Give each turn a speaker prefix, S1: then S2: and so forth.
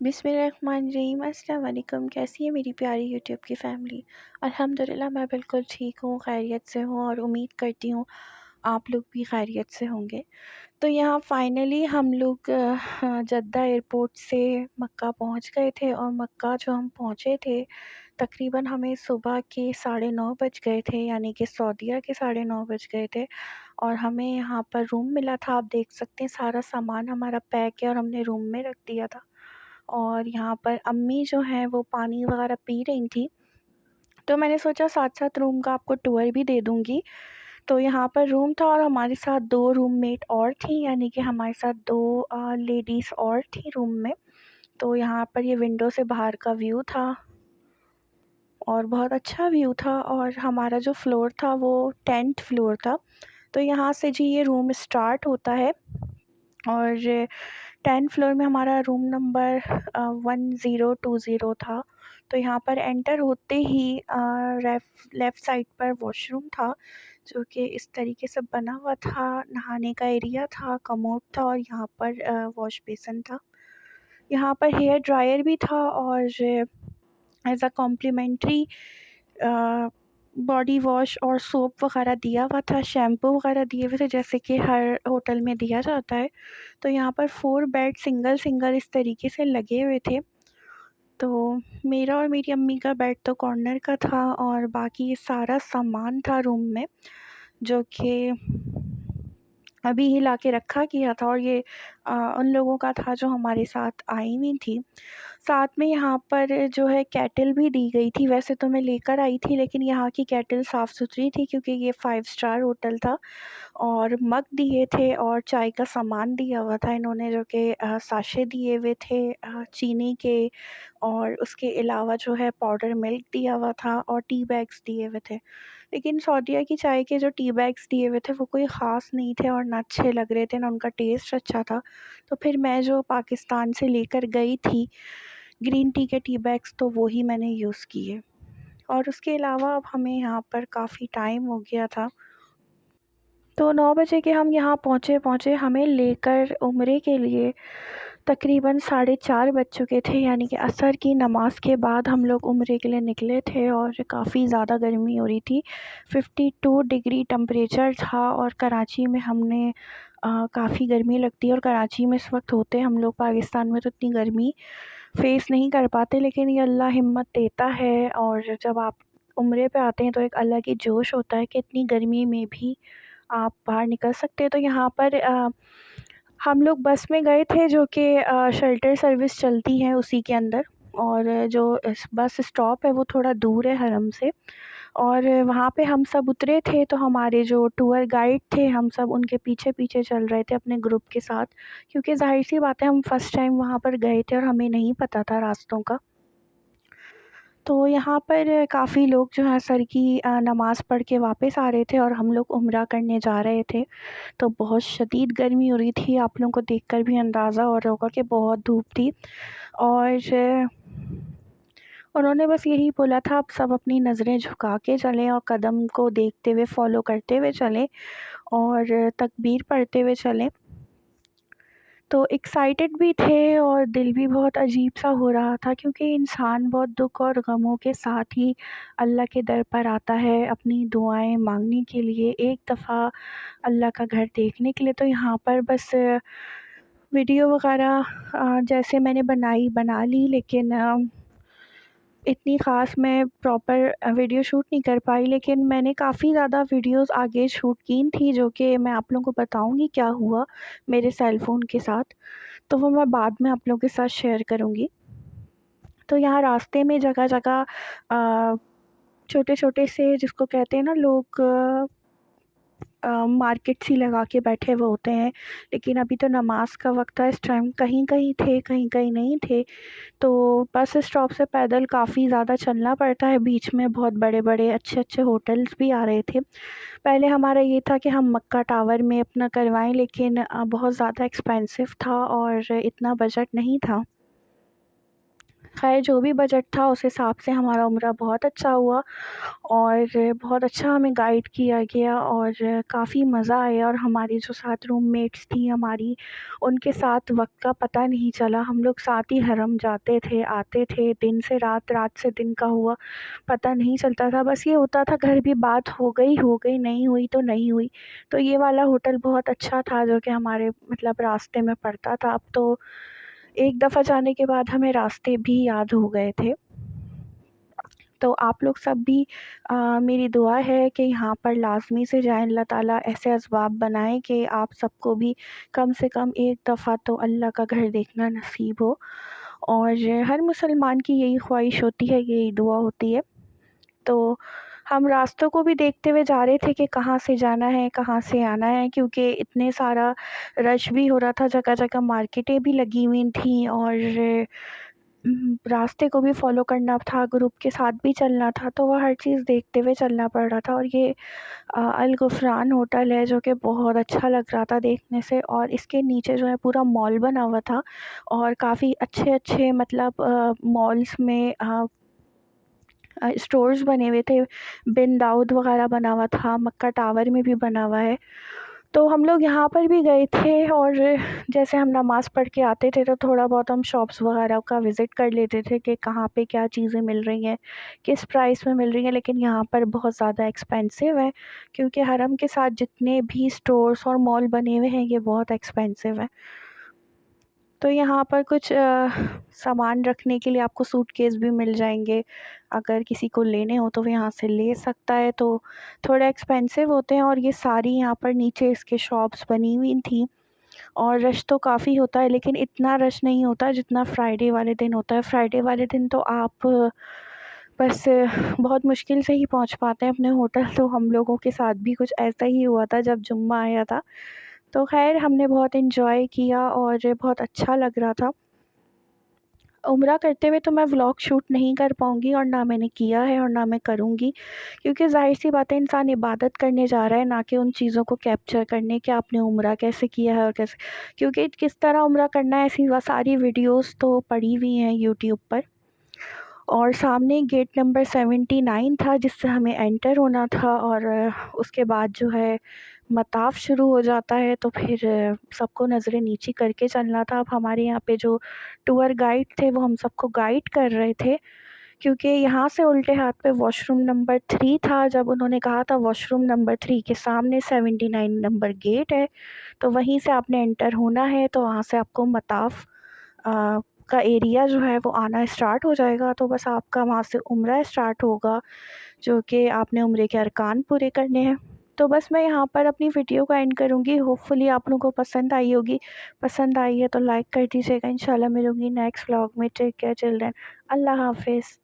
S1: बिस्मिल्लाहिर्रहमानिर्रहीम। अस्सलाम वालेकुम। कैसी है मेरी प्यारी यूट्यूब की फ़ैमिली। अल्हम्दुलिल्लाह मैं बिल्कुल ठीक हूँ, खैरियत से हूँ और उम्मीद करती हूँ आप लोग भी खैरियत से होंगे। तो यहाँ फ़ाइनली हम लोग जद्दा एयरपोर्ट से मक्का पहुँच गए थे और मक्का जो हम पहुँचे थे तकरीबन हमें सुबह के 9:30 बज गए थे, यानी कि सऊदीया के 9:30 बज गए थे और हमें यहाँ पर रूम मिला था। आप देख सकते हैं सारा सामान हमारा पैक है और हमने रूम में रख दिया था। और यहाँ पर अम्मी जो हैं वो पानी वगैरह पी रही थी, तो मैंने सोचा साथ-साथ रूम का आपको टूर भी दे दूँगी। तो यहाँ पर रूम था और हमारे साथ 2 रूममेट और थी, यानी कि हमारे साथ 2 लेडीज़ और थी रूम में। तो यहाँ पर ये विंडो से बाहर का व्यू था और बहुत अच्छा व्यू था और हमारा जो फ्लोर था वो 10th फ्लोर था। तो यहाँ से जी ये रूम स्टार्ट होता है और 10th फ्लोर में हमारा रूम नंबर 1020 था। तो यहाँ पर एंटर होते ही लेफ़्ट साइड पर वॉशरूम था, जो कि इस तरीके से बना हुआ था। नहाने का एरिया था, कमोड था और यहाँ पर वॉश बेसिन था। यहाँ पर हेयर ड्रायर भी था और as a complimentary body wash और सोप वगैरह दिया हुआ था, शैम्पू वगैरह दिए हुए थे जैसे कि हर होटल में दिया जाता है। तो यहाँ पर 4 बेड सिंगल-सिंगल इस तरीके से लगे हुए थे। तो मेरा और मेरी अम्मी का बेड तो कॉर्नर का था और बाकी सारा सामान था रूम में, जो कि अभी ही लाके रखा गया था और ये उन लोगों का था जो हमारे साथ आई हुई थी। साथ में यहाँ पर जो है केटल भी दी गई थी। वैसे तो मैं लेकर आई थी, लेकिन यहाँ की केटल साफ़-सुथरी थी क्योंकि ये 5 स्टार होटल था। और मग दिए थे और चाय का सामान दिया हुआ था इन्होंने, जो कि साशे दिए हुए थे चीनी के, और उसके अलावा जो है पाउडर मिल्क दिया हुआ था और टी बैग्स दिए हुए थे। लेकिन सऊदीया की चाय के जो टी बैग्स दिए हुए थे वो कोई ख़ास नहीं थे और ना अच्छे लग रहे थे, ना उनका टेस्ट अच्छा था। तो फिर मैं जो पाकिस्तान से लेकर गई थी ग्रीन टी के टी बैग्स, तो वो ही मैंने यूज़ किए। और उसके अलावा अब हमें यहाँ पर काफ़ी टाइम हो गया था, तो 9 बजे के हम यहाँ पहुँचे। हमें लेकर उम्रे के लिए तकरीबन 4:30 बज चुके थे, यानी कि असर की नमाज़ के बाद हम लोग उम्रे के लिए निकले थे और काफ़ी ज़्यादा गर्मी हो रही थी। 52 डिग्री टेम्परेचर था और कराची में हमने काफ़ी गर्मी लगती है और कराची में इस वक्त होते हम लोग, पाकिस्तान में तो इतनी गर्मी फ़ेस नहीं कर पाते, लेकिन ये अल्लाह हिम्मत देता है और जब आप उम्रे पे आते हैं तो एक अलग ही जोश होता है कि इतनी गर्मी में भी आप बाहर निकल सकते हैं। तो यहाँ पर हम लोग बस में गए थे, जो कि शेल्टर सर्विस चलती है उसी के अंदर, और जो बस स्टॉप है वो थोड़ा दूर है हरम से, और वहाँ पे हम सब उतरे थे। तो हमारे जो टूर गाइड थे हम सब उनके पीछे-पीछे चल रहे थे अपने ग्रुप के साथ, क्योंकि ज़ाहिर-सी बात है हम फ़र्स्ट टाइम वहाँ पर गए थे और हमें नहीं पता था रास्तों का। तो यहाँ पर काफ़ी लोग जो हैं असर की नमाज़ पढ़ के वापस आ रहे थे और हम लोग उम्रा करने जा रहे थे। तो बहुत शदीद गर्मी हो रही थी, आप लोगों को देखकर भी अंदाज़ा हो रहा होगा कि बहुत धूप थी। और उन्होंने बस यही बोला था, आप सब अपनी नज़रें झुका के चलें और कदम को देखते हुए फ़ॉलो करते हुए चलें और तकबीर पढ़ते हुए चलें। तो एक्साइटेड भी थे और दिल भी बहुत अजीब-सा हो रहा था, क्योंकि इंसान बहुत दुःख और गमों के साथ ही अल्लाह के दर पर आता है अपनी दुआएँ माँगने के लिए, एक दफ़ा अल्लाह का घर देखने के लिए। तो यहाँ पर बस वीडियो वगैरह जैसे मैंने बना ली, लेकिन इतनी ख़ास मैं प्रॉपर वीडियो शूट नहीं कर पाई। लेकिन मैंने काफ़ी ज़्यादा वीडियोज़ आगे शूट की थी, जो कि मैं आप लोगों को बताऊँगी क्या हुआ मेरे सेल फ़ोन के साथ, तो वो मैं बाद में आप लोगों के साथ शेयर करूँगी। तो यहाँ रास्ते में जगह-जगह छोटे-छोटे से, जिसको कहते हैं ना लोग, मार्केट सी लगा के बैठे हुए होते हैं, लेकिन अभी तो नमाज़ का वक़्त था, इस टाइम कहीं-कहीं थे, कहीं-कहीं नहीं थे। तो बस स्टॉप से पैदल काफ़ी ज़्यादा चलना पड़ता है, बीच में बहुत बड़े-बड़े अच्छे-अच्छे होटल्स भी आ रहे थे। पहले हमारा ये था कि हम मक्का टावर में अपना करवाएँ, लेकिन बहुत ज़्यादा एक्सपेंसिव था और इतना बजट नहीं था। ख़ैर जो भी बजट था उस हिसाब से हमारा उम्रा बहुत अच्छा हुआ और बहुत अच्छा हमें गाइड किया गया और काफ़ी मज़ा आया। और हमारी जो साथ रूममेट्स थी हमारी, उनके साथ वक्त का पता नहीं चला। हम लोग साथ ही हरम जाते थे, आते थे, दिन से रात, रात से दिन का हुआ पता नहीं चलता था। बस ये होता था घर भी बात हो गई, नहीं हुई तो नहीं हुई। तो ये वाला होटल बहुत अच्छा था जो कि हमारे मतलब रास्ते में पड़ता था। अब तो एक दफ़ा जाने के बाद हमें रास्ते भी याद हो गए थे। तो आप लोग सब भी मेरी दुआ है कि यहाँ पर लाज़मी से जाएँ। अल्लाह ताला ऐसे असबाब बनाए कि आप सबको भी कम से कम एक दफ़ा तो अल्लाह का घर देखना नसीब हो। और हर मुसलमान की यही ख्वाहिश होती है, यही दुआ होती है। तो हम रास्तों को भी देखते हुए जा रहे थे कि कहाँ से जाना है, कहाँ से आना है, क्योंकि इतने सारा रश भी हो रहा था, जगह-जगह मार्केटें भी लगी हुई थीं और रास्ते को भी फ़ॉलो करना था, ग्रुप के साथ भी चलना था, तो वो हर चीज़ देखते हुए चलना पड़ रहा था। और ये अल गुफ़रान होटल है जो कि बहुत अच्छा लग रहा था देखने से। और इसके नीचे जो है पूरा मॉल बना हुआ था और काफ़ी अच्छे-अच्छे मतलब मॉल्स में स्टोर्स बने हुए थे। बिन दाऊद वग़ैरह बना हुआ था, मक्का टावर में भी बना हुआ है। तो हम लोग यहाँ पर भी गए थे और जैसे हम नमाज़ पढ़ के आते थे तो थोड़ा बहुत हम शॉप्स वग़ैरह का विज़िट कर लेते थे कि कहाँ पे क्या चीज़ें मिल रही हैं, किस प्राइस में मिल रही हैं। लेकिन यहाँ पर बहुत ज़्यादा एक्सपेंसिव है, क्योंकि हरम के साथ जितने भी स्टोर्स और मॉल बने हुए हैं ये बहुत एक्सपेंसिव हैं। तो यहाँ पर कुछ सामान रखने के लिए आपको सूटकेस भी मिल जाएंगे। अगर किसी को लेने हो तो वो यहाँ से ले सकता है। तो थोड़े एक्सपेंसिव होते हैं। और ये सारी यहाँ पर नीचे इसके शॉप्स बनी हुई थी और रश तो काफ़ी होता है, लेकिन इतना रश नहीं होता जितना फ्राइडे वाले दिन होता है। फ्राइडे वाले दिन तो आप बस बहुत मुश्किल से ही पहुँच पाते हैं अपने होटल। तो हम लोगों के साथ भी कुछ ऐसा ही हुआ था जब जुम्मा आया था। तो ख़ैर हमने बहुत एंजॉय किया और बहुत अच्छा लग रहा था। उम्रा करते हुए तो मैं व्लॉग शूट नहीं कर पाऊँगी और ना मैंने किया है और ना मैं करूँगी, क्योंकि ज़ाहिर-सी बात है इंसान इबादत करने जा रहा है, ना कि उन चीज़ों को कैप्चर करने कि आपने उम्रा कैसे किया है और कैसे, क्योंकि किस तरह उम्रा करना है ऐसी व सारी वीडियोज़ तो पड़ी हुई हैं यूट्यूब पर। और सामने गेट नंबर 79 था जिससे हमें एंटर होना था और उसके बाद जो है मताफ़ शुरू हो जाता है। तो फिर सबको नज़रें नीची करके चलना था। अब हमारे यहाँ पे जो टूर गाइड थे वो हम सबको गाइड कर रहे थे, क्योंकि यहाँ से उल्टे हाथ पे वॉशरूम नंबर 3 था। जब उन्होंने कहा था वॉशरूम नंबर 3 के सामने 79 नंबर गेट है, तो वहीं से आपने एंटर होना है। तो वहाँ से आपको मताफ़ का एरिया जो है वो आना स्टार्ट हो जाएगा। तो बस आपका वहाँ से उम्रा स्टार्ट होगा, जो कि आपने उम्रे के अरकान पूरे करने हैं। तो बस मैं यहाँ पर अपनी वीडियो को एंड करूँगी। होपफुली आप लोगों को पसंद आई होगी। पसंद आई है तो लाइक कर दीजिएगा। इंशाल्लाह मिलूँगी नेक्स्ट व्लॉग में। Take care children. अल्लाह हाफ़िज़।